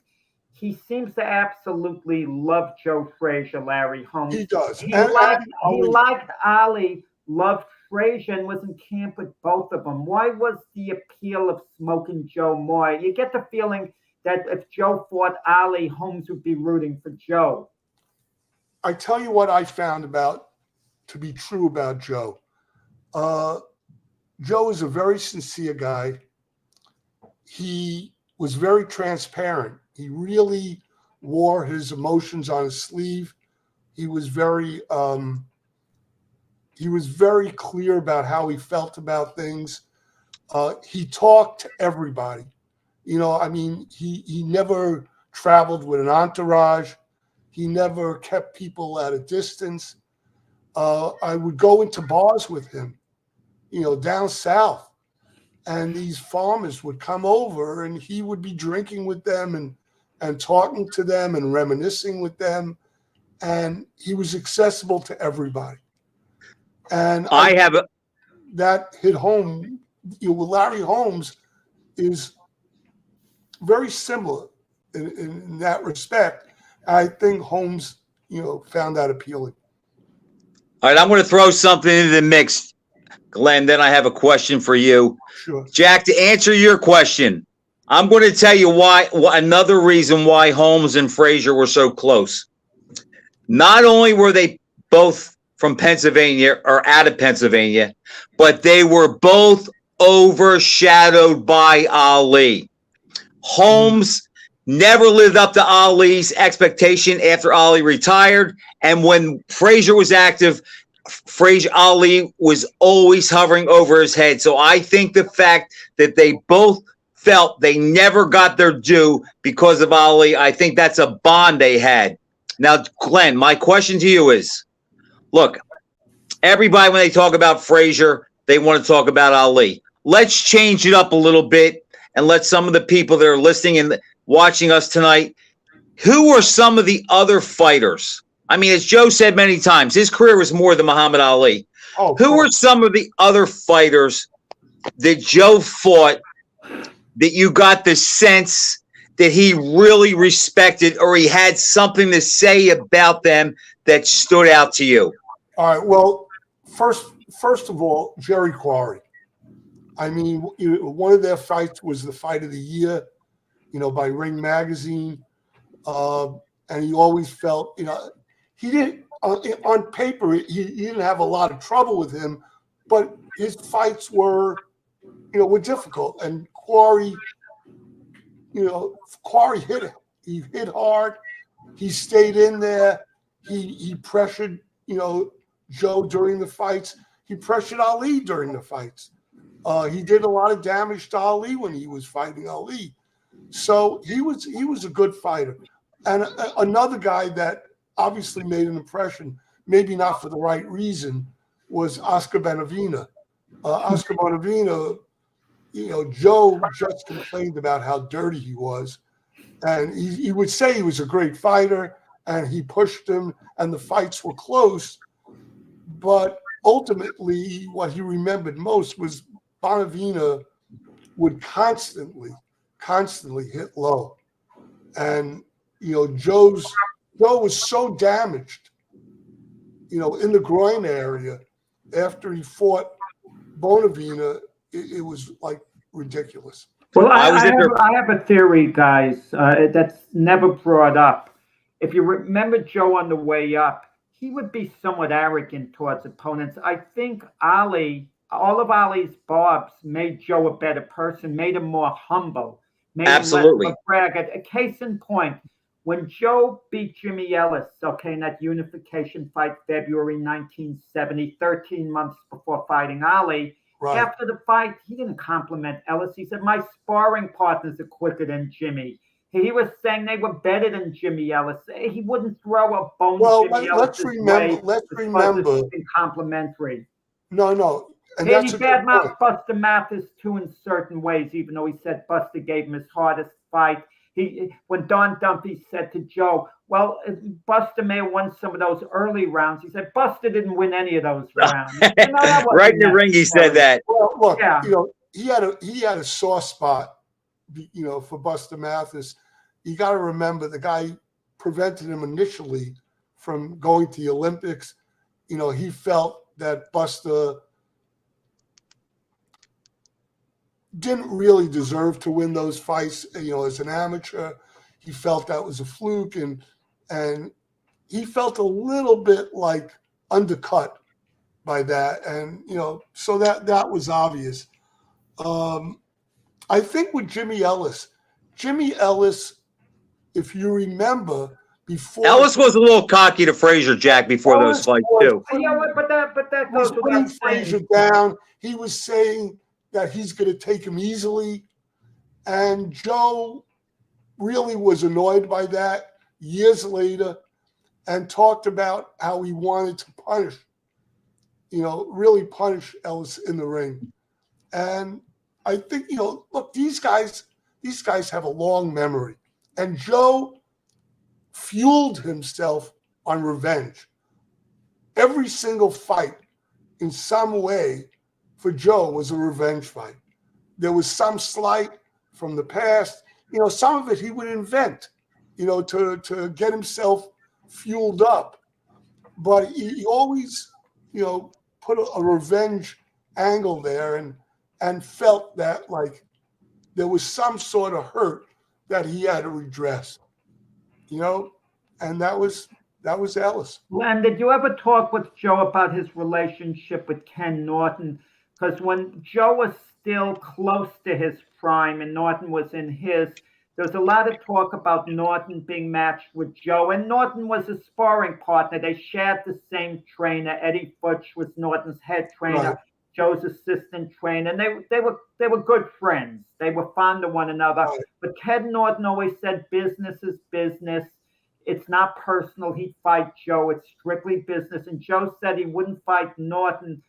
He seems to absolutely love Joe Frazier, Larry Holmes. He does. He liked Ali, loved Frazier, and was in camp with both of them. Why was the appeal of Smokin' Joe more? You get the feeling that if Joe fought Ali, Holmes would be rooting for Joe. I tell you what I found to be true about Joe. Joe is a very sincere guy. He was very transparent. He really wore his emotions on his sleeve. He was very clear about how he felt about things. He talked to everybody. You know, I mean, he never traveled with an entourage. He never kept people at a distance. I would go into bars with him, you know, down south, and these farmers would come over and he would be drinking with them and talking to them and reminiscing with them. And he was accessible to everybody. And that hit home. You know, with Larry Holmes is very similar in that respect. I think Holmes, you know, found that appealing. All right, I'm going to throw something into the mix, Glenn. Then I have a question for you. Sure. Jack, to answer your question, I'm going to tell you another reason why Holmes and Frazier were so close. Not only were they both from Pennsylvania or out of Pennsylvania, but they were both overshadowed by Ali. Holmes never lived up to Ali's expectation after Ali retired. And when Frazier was active, Ali was always hovering over his head. So I think the fact that they both felt they never got their due because of Ali, I think that's a bond they had. Now, Glenn, my question to you is, look, everybody, when they talk about Frazier, they want to talk about Ali. Let's change it up a little bit and let some of the people that are listening and watching us tonight, who are some of the other fighters? I mean, as Joe said many times, his career was more than Muhammad Ali. Who are some of the other fighters that Joe fought that you got the sense that he really respected, or he had something to say about them that stood out to you? All right. Well, first of all, Jerry Quarry. I mean, one of their fights was the fight of the year, you know, by Ring Magazine. And he always felt, you know, he didn't, on paper, he didn't have a lot of trouble with him, but his fights were, you know, were difficult. And Quarry, you know, he hit hard. He stayed in there. He pressured, you know, Joe during the fights. He pressured Ali during the fights. He did a lot of damage to Ali when he was fighting Ali. So he was a good fighter. And another guy that obviously made an impression, maybe not for the right reason, was Oscar Bonavena. Oscar Bonavena, you know, Joe just complained about how dirty he was. And he would say he was a great fighter, and he pushed him, and the fights were close. But ultimately, what he remembered most was Bonavena would constantly hit low. And, you know, Joe was so damaged, you know, in the groin area after he fought Bonavena, it was like ridiculous. Well, I have a theory, guys, that's never brought up. If you remember Joe on the way up, he would be somewhat arrogant towards opponents. I think Ali, all of Ali's barbs made Joe a better person, made him more humble, made Absolutely. him less brag. A case in point, when Joe beat Jimmy Ellis, okay, in that unification fight, February 1970, 13 months before fighting Ali, Right. After the fight, he didn't compliment Ellis. He said, my sparring partners are quicker than Jimmy. He was saying they were better than Jimmy Ellis. He wouldn't throw a bone. Well, Jimmy let's remember. Complimentary. No. And he badmouthed Buster Mathis too in certain ways, even though he said Buster gave him his hardest fight. When Don Dumpy said to Joe, well, Buster may have won some of those early rounds. He said, Buster didn't win any of those rounds. Right in the ring, he said that. Well, look, you know, he had a soft spot, you know, for Buster Mathis. You got to remember the guy prevented him initially from going to the Olympics. You know, he felt that Buster didn't really deserve to win those fights. You know, as an amateur, he felt that was a fluke, and he felt a little bit like undercut by that, and you know, so that was obvious. I think with Jimmy Ellis, if you remember, before Ellis was a little cocky to Frazier, Jack, before those fights too. Yeah, but that was goes putting without saying. Frazier down. He was saying that he's going to take him easily, and Joe really was annoyed by that years later, and talked about how he wanted to punish, really punish Ellis in the ring. And I think, look, these guys have a long memory, and Joe fueled himself on revenge. Every single fight in some way for Joe was a revenge fight. There was some slight from the past, some of it he would invent, to get himself fueled up. But he always, put a revenge angle there, and felt that like there was some sort of hurt that he had to redress, and that was Ellis. Len, did you ever talk with Joe about his relationship with Ken Norton? Because when Joe was still close to his prime and Norton was in his, there was a lot of talk about Norton being matched with Joe, and Norton was a sparring partner. They shared the same trainer. Eddie Futch was Norton's head trainer. Right. Joe's assistant trainer, and they were good friends. They were fond of one another. Right. But Ted Norton always said business is business. It's not personal. He'd fight Joe. It's strictly business. And Joe said he wouldn't fight Norton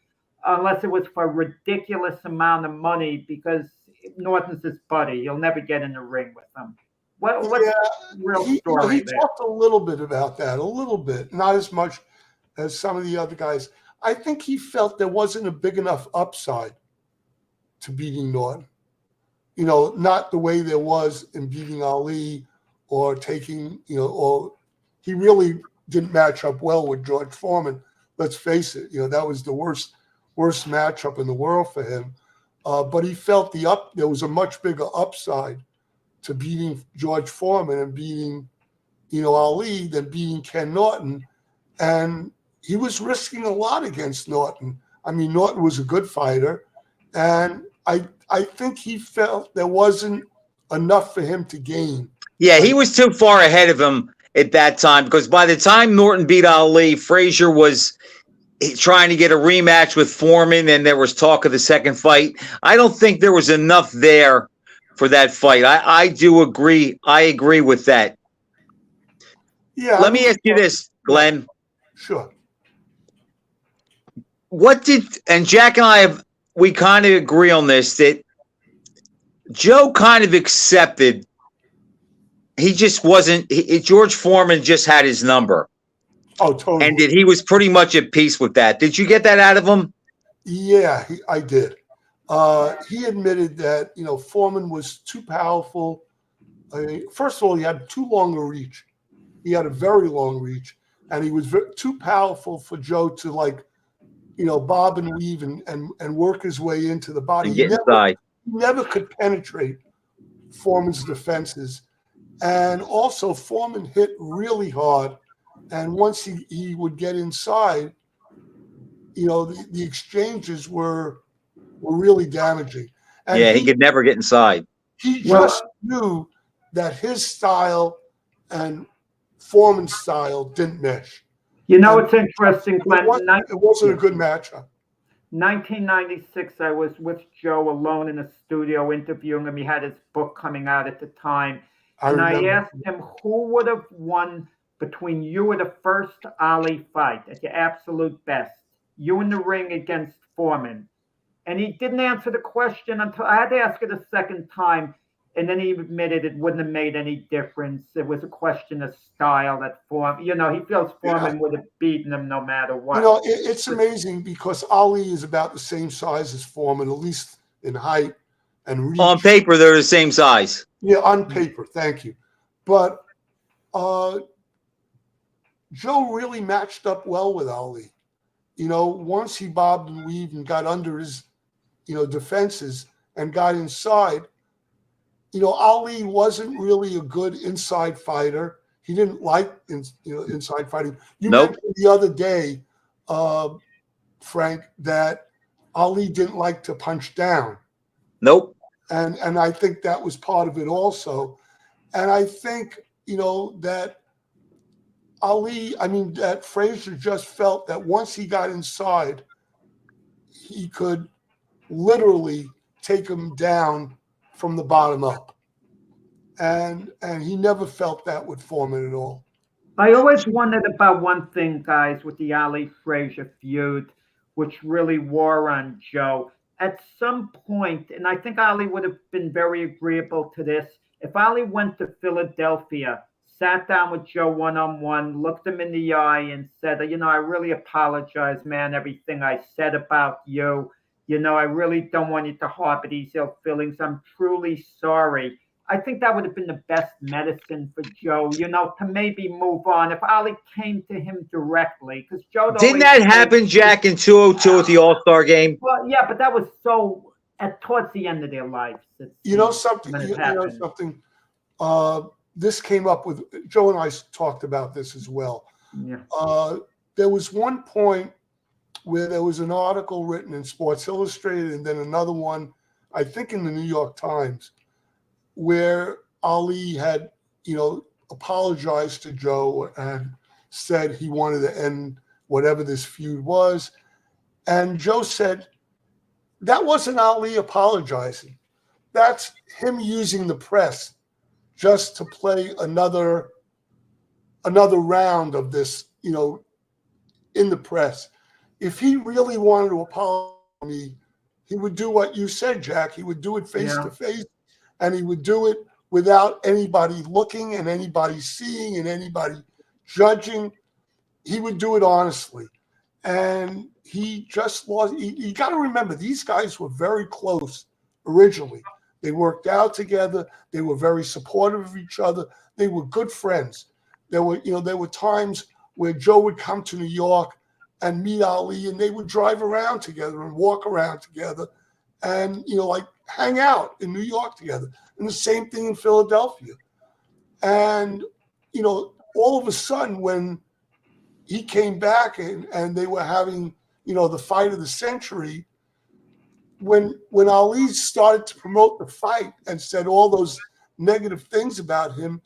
unless it was for a ridiculous amount of money, because Norton's his buddy. He'll never get in the ring with him. What's the real story he there? talked a little bit about that, a little bit, not as much as some of the other guys. I think he felt there wasn't a big enough upside to beating Norton. Not the way there was in beating Ali or taking, or he really didn't match up well with George Foreman. Let's face it, that was the worst matchup in the world for him. But he felt there was a much bigger upside to beating George Foreman and beating, Ali than beating Ken Norton. And he was risking a lot against Norton. I mean, Norton was a good fighter, and I think he felt there wasn't enough for him to gain. Yeah, he was too far ahead of him at that time, because by the time Norton beat Ali, Frazier was trying to get a rematch with Foreman, and there was talk of the second fight. I don't think there was enough there for that fight. I do agree. I agree with that. Yeah. Let me ask you this, Glenn. Sure. And Jack and I we kind of agree on this, that Joe kind of accepted. He just wasn't, George Foreman just had his number. Oh, totally. And he was pretty much at peace with that. Did you get that out of him? Yeah, I did. He admitted that, Foreman was too powerful. First of all, he had too long a reach. He had a very long reach, and he was too powerful for Joe to bob and weave and work his way into the body. And get inside. He never could penetrate Foreman's defenses. And also, Foreman hit really hard. And once he would get inside, the exchanges were really damaging. And yeah, he could never get inside. He just knew that his style and Foreman's style didn't mesh. It's interesting, Glenn. It wasn't a good matchup. 1996, I was with Joe alone in a studio interviewing him. He had his book coming out at the time. And I asked him who would have won between you at the first Ali fight, at your absolute best, you in the ring against Foreman. And he didn't answer the question until I had to ask it a second time. And then he admitted it wouldn't have made any difference. It was a question of style that Foreman, he feels Foreman would have beaten him no matter what. It's amazing because Ali is about the same size as Foreman, at least in height and reach. On paper, they're the same size. Yeah, on paper. Thank you. But Joe really matched up well with Ali. Once he bobbed and weaved and got under his, defenses, and got inside, Ali wasn't really a good inside fighter. He didn't like inside fighting. You mentioned the other day, Frank, that Ali didn't like to punch down. Nope. And I think that was part of it also. And I think, that that Frazier just felt that once he got inside, he could literally take him down from the bottom up. And he never felt that with Foreman at all. I always wondered about one thing, guys, with the Ali Frazier feud, which really wore on Joe. At some point, and I think Ali would have been very agreeable to this, if Ali went to Philadelphia, sat down with Joe one-on-one, looked him in the eye and said, I really apologize, man, everything I said about you. I really don't want you to harbor these ill feelings. I'm truly sorry. I think that would have been the best medicine for Joe, to maybe move on. If Ali came to him directly, because Joe didn't that happen, Jack, in 202 at the All-Star game? Well, yeah, but that was so towards the end of their lives. Something. This came up with Joe and I talked about this as well. Yeah. There was one point where there was an article written in Sports Illustrated and then another one, I think in the New York Times, where Ali had, apologized to Joe and said he wanted to end whatever this feud was. And Joe said, that wasn't Ali apologizing. That's him using the press just to play another round of this, in the press. If he really wanted to apologize to me, he would do what you said, Jack. He would do it face to face, and he would do it without anybody looking and anybody seeing and anybody judging. He would do it honestly. And he just lost. You got to remember, these guys were very close originally. They worked out together. They were very supportive of each other. They were good friends. There were times where Joe would come to New York and meet Ali, and they would drive around together and walk around together and, hang out in New York together. And the same thing in Philadelphia. And, all of a sudden when he came back and they were having, the fight of the century, when Ali started to promote the fight and said all those negative things about him,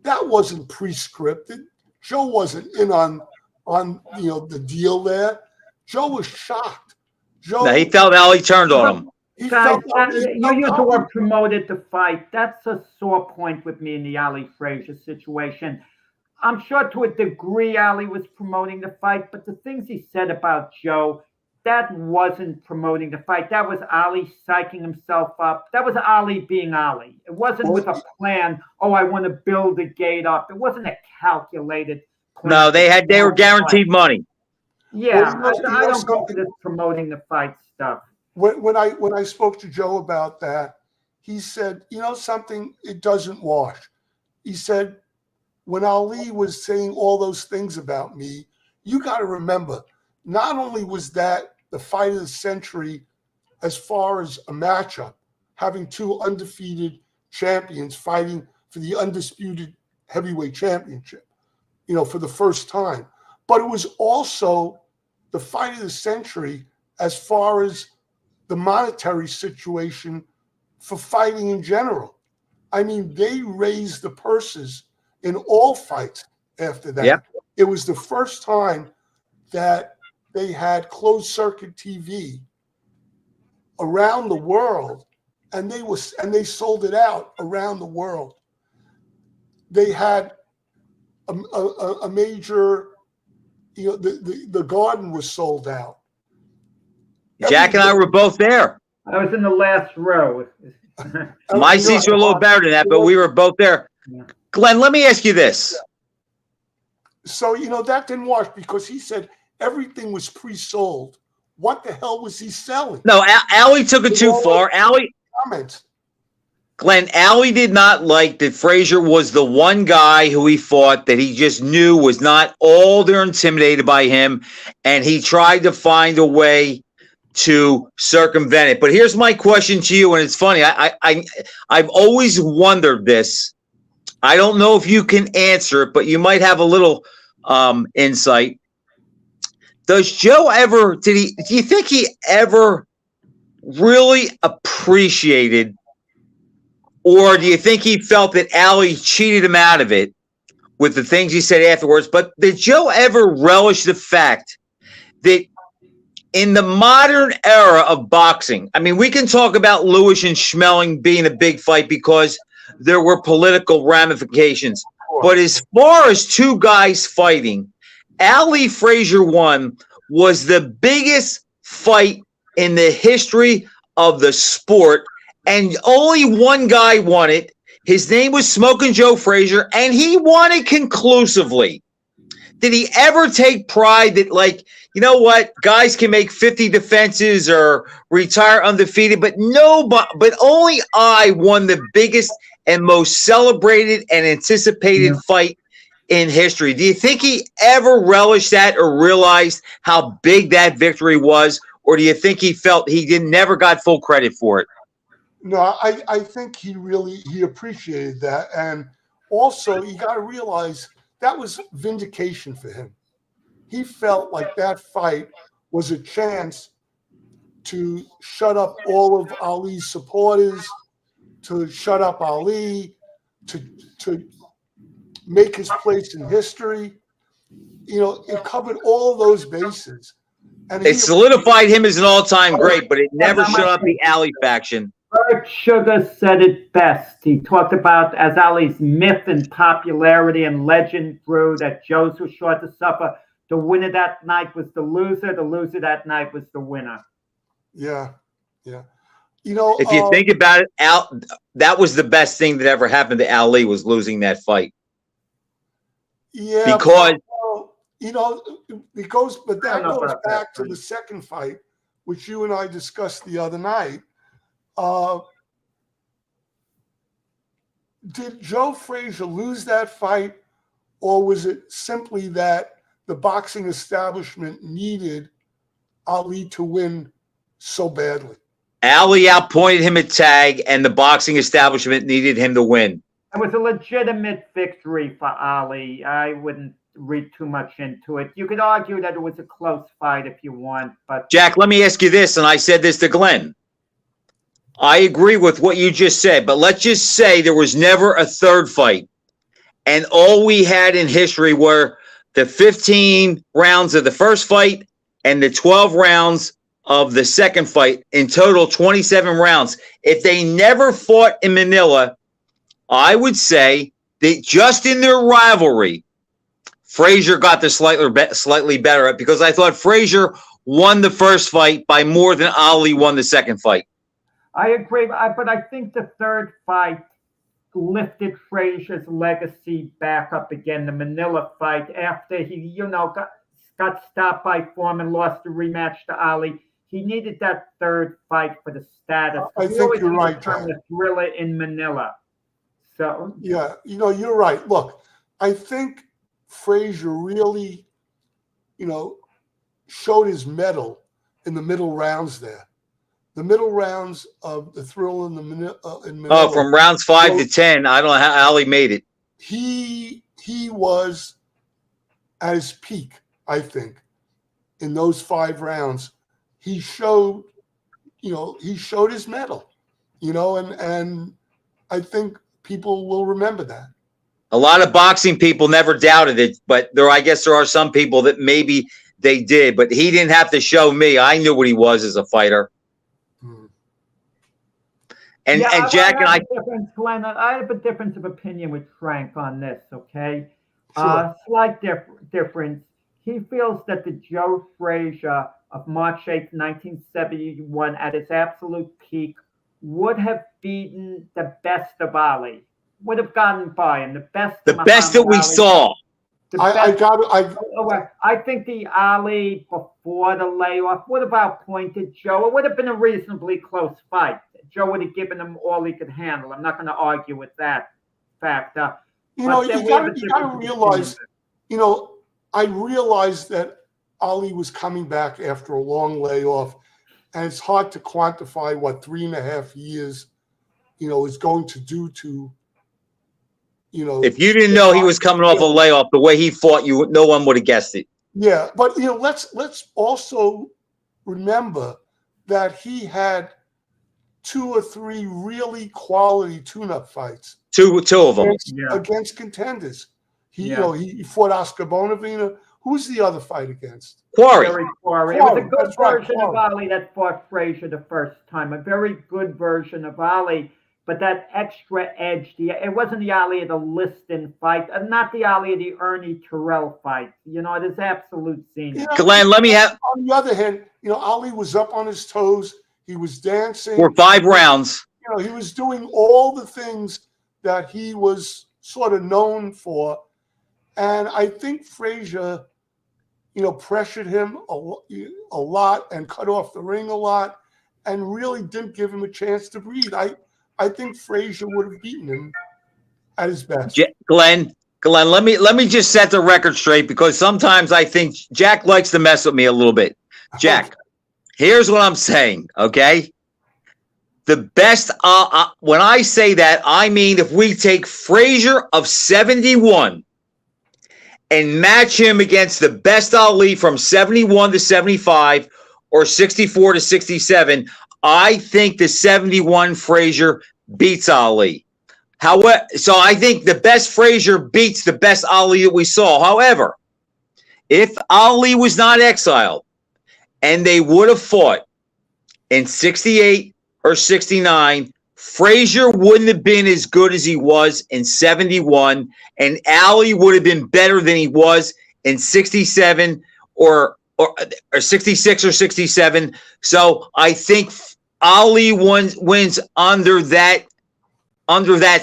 that wasn't pre-scripted. Joe wasn't in on the deal there. Joe was shocked. He felt Ali turned on him. Guys, you used the word promoted the fight. That's a sore point with me in the Ali Frazier situation. I'm sure to a degree Ali was promoting the fight, but the things he said about Joe, that wasn't promoting the fight. That was Ali psyching himself up. That was Ali being Ali. It wasn't with a plan, I want to build a gate up. It wasn't a calculated plan. No, they were guaranteed money. Yeah, I don't go for this promoting the fight stuff. When I spoke to Joe about that, he said, something, it doesn't wash. He said, when Ali was saying all those things about me, you got to remember, not only was that the fight of the century as far as a matchup, having two undefeated champions fighting for the undisputed heavyweight championship, for the first time, but it was also the fight of the century as far as the monetary situation for fighting in general. I mean, they raised the purses in all fights after that. Yep. It was the first time that they had closed circuit TV around the world, and they sold it out around the world. They had a major, the Garden was sold out. Jack and I were both there. I was in the last row. My seats were a little better than that, but we were both there. Yeah. Glenn, let me ask you this. So, that didn't wash because he said everything was pre-sold. What the hell was he selling? No, Ali took it too far. Comments. Glenn, Ali did not like that Frazier was the one guy who he fought that he just knew was not all they're intimidated by him. And he tried to find a way to circumvent it. But here's my question to you, and it's funny. I've always wondered this. I don't know if you can answer it, but you might have a little insight. Does Joe ever? Do you think he ever really appreciated, or do you think he felt that Ali cheated him out of it with the things he said afterwards? But did Joe ever relish the fact that in the modern era of boxing, I mean, we can talk about Lewis and Schmeling being a big fight because there were political ramifications. But as far as two guys fighting, Ali Frazier 1 was the biggest fight in the history of the sport, and only one guy won it. His name was Smoking Joe Frazier, and he won it conclusively. Did he ever take pride that, like, you know what, guys can make 50 defenses or retire undefeated, but only I won the biggest and most celebrated and anticipated fight in history? Do you think he ever relished that or realized how big that victory was, or do you think he felt he never got full credit for it? No, I think he appreciated that. And also, you got to realize that was vindication for him. He felt like that fight was a chance to shut up all of Ali's supporters, to shut up Ali, to make his place in history. You know, it covered all those bases. And it solidified him as an all-time great, but it never shut up the Ali faction. Bert Sugar said it best. He talked about as Ali's myth and popularity and legend grew, that Joe's was sure to suffer. The winner that night was the loser. The loser that night was the winner. Yeah, yeah. You know, if you think about it, that was the best thing that ever happened to Ali, was losing that fight. Yeah, because it goes back to the second fight, which you and I discussed the other night. Did Joe Frazier lose that fight, or was it simply that the boxing establishment needed Ali to win so badly? Ali outpointed him at tag, and the boxing establishment needed him to win. It was a legitimate victory for Ali. I wouldn't read too much into it. You could argue that it was a close fight if you want, but Jack, let me ask you this, and I said this to Glenn. I agree with what you just said, but let's just say there was never a third fight, and all we had in history were the 15 rounds of the first fight and the 12 rounds of the second fight, in total 27 rounds. If they never fought in Manila, I would say that just in their rivalry, Frazier got the slightly better, because I thought Frazier won the first fight by more than Ali won the second fight. I agree, but I think the third fight lifted Frazier's legacy back up again. The Manila fight, after he, got stopped by Foreman, lost the rematch to Ali. He needed that third fight for the status. I think you're right, John. The thriller in Manila. So yeah, you're right. Look, I think Frazier really, showed his mettle in the middle rounds there. The middle rounds of the thrill in Manila. Oh, from rounds 5 to 10, I don't know how Ali made it. He was at his peak, I think, in those 5 rounds. He showed, his mettle, and I think people will remember that. A lot of boxing people never doubted it, but I guess there are some people that maybe they did, but he didn't have to show me. I knew what he was as a fighter. And Jack and I, Glenn, I have a difference of opinion with Frank on this. Okay, sure. Slight difference. He feels that the Joe Frazier of March 8th, 1971, at its absolute peak, would have beaten the best of Ali. Would have gotten by him. The best that we saw. I think the Ali before the layoff would have outpointed Joe. It would have been a reasonably close fight. Joe would have given him all he could handle. I'm not going to argue with that fact. You got to realize, I realized that Ali was coming back after a long layoff. and it's hard to quantify what 3.5 years, is going to do to, If you didn't know he was coming off a layoff, the way he fought, no one would have guessed it. Yeah, but let's also remember that he had 2 or 3 really quality tune-up fights. Two of them against contenders. He fought Oscar Bonavena. Who's the other fight against? Quarry. It was a good That's right, version of Ali that fought Frazier the first time. A very good version of Ali, but that extra edge. It wasn't the Ali of the Liston fight, not the Ali of the Ernie Terrell fight. It is absolute scene. Glenn, let me have. On the other hand, Ali was up on his toes. He was dancing for 5 rounds. He was doing all the things that he was sort of known for, and I think Frazier, pressured him a lot and cut off the ring a lot, and really didn't give him a chance to breathe. I think Frazier would have beaten him at his best. Glenn, let me just set the record straight, because sometimes I think Jack likes to mess with me a little bit. Jack, here's what I'm saying, okay? The best, when I say that, I mean if we take Frazier of 71 and match him against the best Ali from 71 to 75 or 64 to 67, I think the 71 Frazier beats Ali. However, so I think the best Frazier beats the best Ali that we saw. However, if Ali was not exiled and they would have fought in 68 or 69, Frazier wouldn't have been as good as he was in 71, and Ali would have been better than he was in 67 or 66 or 67. So I think Ali wins under that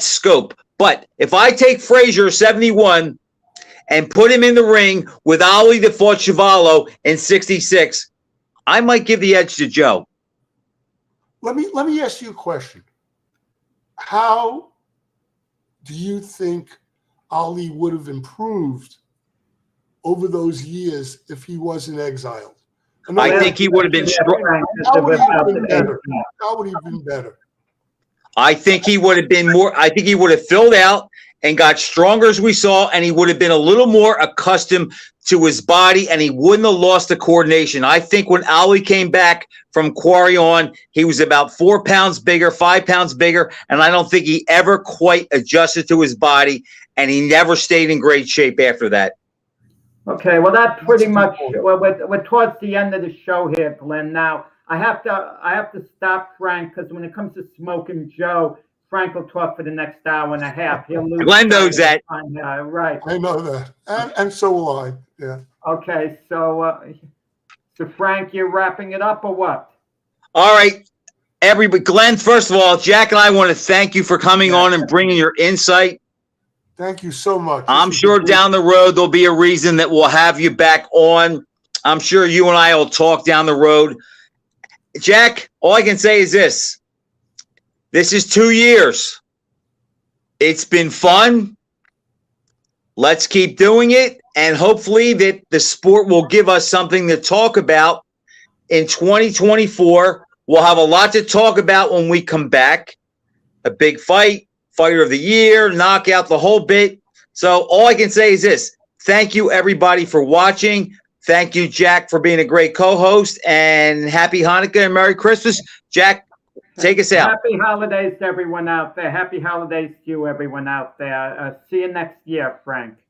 scope. But if I take Frazier 71 and put him in the ring with Ali that fought Chuvalo in 66, I might give the edge to Joe. Let me ask you a question. How do you think Ali would have improved over those years if he wasn't exiled? I think he would have been strong. How would he have been better? How would he have been better? I think he would have been more. I think he would have filled out and got stronger, as we saw, and he would have been a little more accustomed to his body, and he wouldn't have lost the coordination. I think when Ali came back from Quarry on, he was about 4 pounds bigger, 5 pounds bigger, and I don't think he ever quite adjusted to his body, and he never stayed in great shape after that. Okay, well, that pretty much, we're towards the end of the show here, Glenn. Now, I have to stop Frank, because when it comes to Smoking Joe, Frank will talk for the next hour and a half. He'll lose. Glenn knows that. Right. I know that. And so will I. Yeah. Okay, so Frank, you're wrapping it up or what? All right. Everybody, Glenn, first of all, Jack and I want to thank you for coming on and bringing your insight. Thank you so much. I'm sure down the road there'll be a reason that we'll have you back on. I'm sure you and I will talk down the road. Jack, all I can say is this. This is 2 years. It's been fun. Let's keep doing it. And hopefully that the sport will give us something to talk about in 2024. We'll have a lot to talk about when we come back. A big fight, fighter of the year, knockout, the whole bit. So all I can say is this. Thank you, everybody, for watching. Thank you, Jack, for being a great co-host. And happy Hanukkah and Merry Christmas. Jack, take us out. Happy holidays to everyone out there. Happy holidays to you, everyone out there. See you next year, Frank.